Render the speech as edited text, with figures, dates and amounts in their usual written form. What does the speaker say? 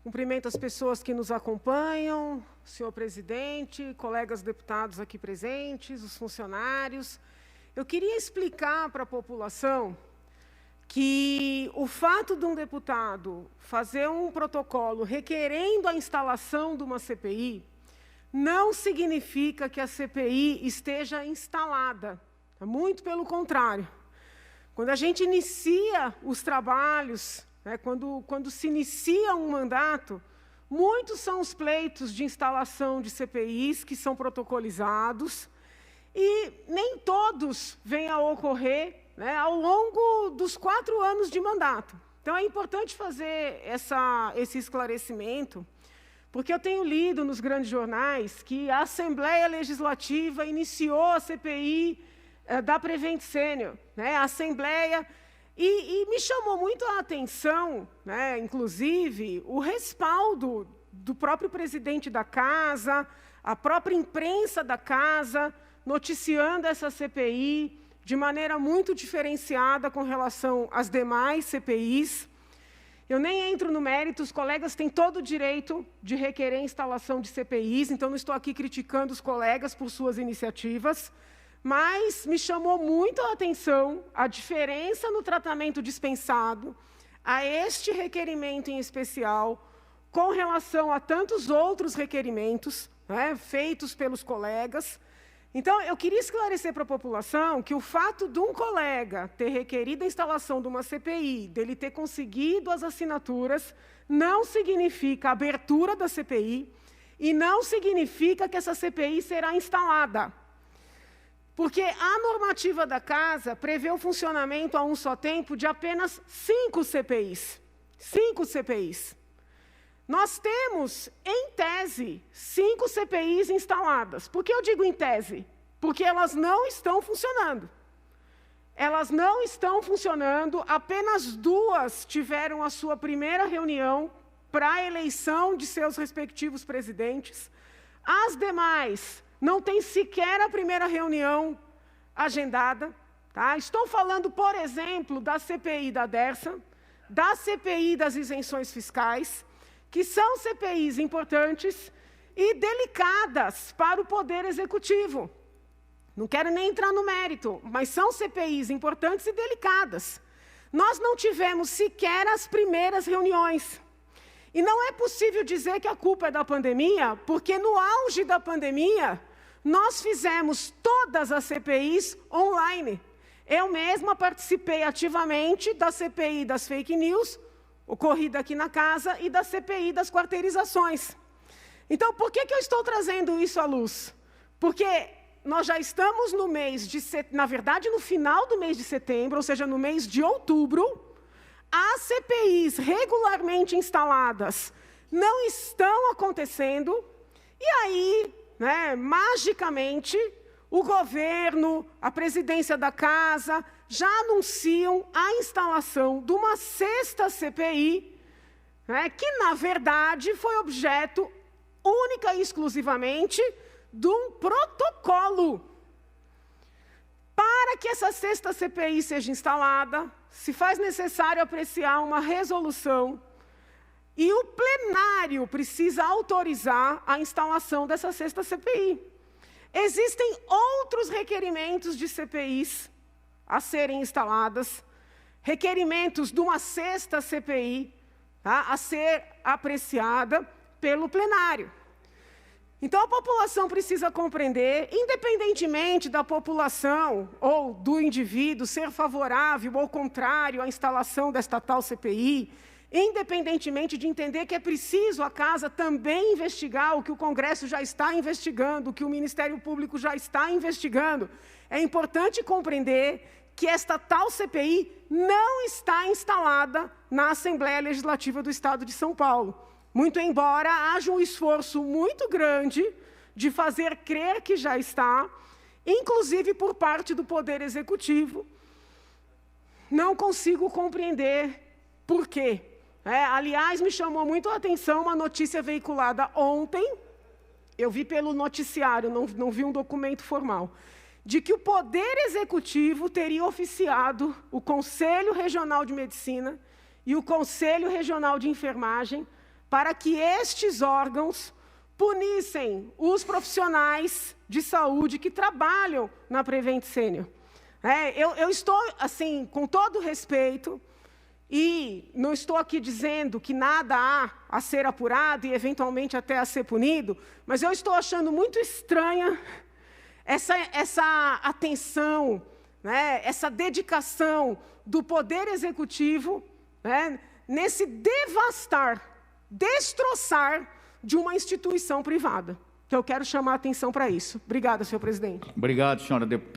Cumprimento as pessoas que nos acompanham, senhor presidente, colegas deputados aqui presentes, os funcionários. Eu queria explicar para a população que o fato de um deputado fazer um protocolo requerendo a instalação de uma CPI não significa que a CPI esteja instalada. Muito pelo contrário. Quando a gente inicia os trabalhos, quando se inicia um mandato, muitos são os pleitos de instalação de CPIs que são protocolizados e nem todos vêm a ocorrer ao longo dos 4 anos de mandato. Então, é importante fazer esse esclarecimento, porque eu tenho lido nos grandes jornais que a Assembleia Legislativa iniciou a CPI da Prevent Senior, a Assembleia, e me chamou muito a atenção, inclusive, o respaldo do próprio presidente da Casa, a própria imprensa da Casa, noticiando essa CPI de maneira muito diferenciada com relação às demais CPIs. Eu nem entro no mérito, os colegas têm todo o direito de requerer a instalação de CPIs, então não estou aqui criticando os colegas por suas iniciativas, mas me chamou muito a atenção a diferença no tratamento dispensado a este requerimento em especial, com relação a tantos outros requerimentos feitos pelos colegas. Então, eu queria esclarecer para a população que o fato de um colega ter requerido a instalação de uma CPI, dele ter conseguido as assinaturas, não significa a abertura da CPI e não significa que essa CPI será instalada. Porque a normativa da Casa prevê o funcionamento a um só tempo de apenas 5 CPIs. 5 CPIs. Nós temos, em tese, 5 CPIs instaladas. Por que eu digo em tese? Porque elas não estão funcionando. Elas não estão funcionando, apenas 2 tiveram a sua primeira reunião para a eleição de seus respectivos presidentes. As demais não têm sequer a primeira reunião agendada. Estou falando, por exemplo, da CPI da Dersa, da CPI das isenções fiscais, que são CPIs importantes e delicadas para o Poder Executivo. Não quero nem entrar no mérito, mas são CPIs importantes e delicadas. Nós não tivemos sequer as primeiras reuniões. E não é possível dizer que a culpa é da pandemia, porque no auge da pandemia, nós fizemos todas as CPIs online. Eu mesma participei ativamente da CPI das fake news, ocorrida aqui na Casa, e da CPI das quarteirizações. Então, por que eu estou trazendo isso à luz? Porque nós já estamos no mês de setembro, na verdade, no final do mês de setembro, ou seja, no mês de outubro, as CPIs regularmente instaladas não estão acontecendo, e aí, magicamente, o governo, a presidência da Casa, já anunciam a instalação de uma 6ª CPI, que, na verdade, foi objeto única e exclusivamente de um protocolo. Para que essa 6ª CPI seja instalada, se faz necessário apreciar uma resolução e o plenário precisa autorizar a instalação dessa 6ª CPI. Existem outros requerimentos de CPIs a serem instaladas, requerimentos de uma 6ª CPI a ser apreciada pelo plenário. Então, a população precisa compreender, independentemente da população ou do indivíduo ser favorável ou contrário à instalação desta tal CPI, independentemente de entender que é preciso a Casa também investigar o que o Congresso já está investigando, o que o Ministério Público já está investigando, é importante compreender que esta tal CPI não está instalada na Assembleia Legislativa do Estado de São Paulo. Muito embora haja um esforço muito grande de fazer crer que já está, inclusive por parte do Poder Executivo. Não consigo compreender por quê. Aliás, me chamou muito a atenção uma notícia veiculada ontem, eu vi pelo noticiário, não vi um documento formal, de que o Poder Executivo teria oficiado o Conselho Regional de Medicina e o Conselho Regional de Enfermagem para que estes órgãos punissem os profissionais de saúde que trabalham na Prevent Senior. Eu estou, assim, com todo respeito, e não estou aqui dizendo que nada há a ser apurado e, eventualmente, até a ser punido, mas eu estou achando muito estranha essa atenção, né, essa dedicação do Poder Executivo, né, nesse destroçar de uma instituição privada, que eu quero chamar a atenção para isso. Obrigada, senhor presidente. Obrigado, senhora deputada.